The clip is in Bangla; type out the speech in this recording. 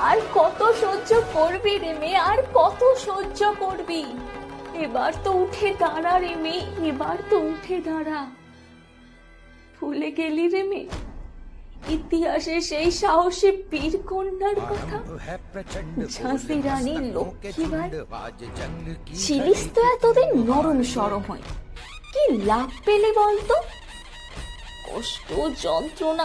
আর কত সহ্য করবি রে মেয়ে, আর কত সহ্য করবি? এবার তো উঠে দাঁড়া রে মেয়ে, এবার তো উঠে দাঁড়া। ভুলে গেলি রে মেয়ে ইতিহাসে সেই সাহসী বীর কন্যার কথা, ঝাঁসি রানী লক্ষ্মীবাই? ছিলিস তো এতদিন নরম সরম হয়ে, কি লাভ পেলে বলতো? কষ্ট যন্ত্রণা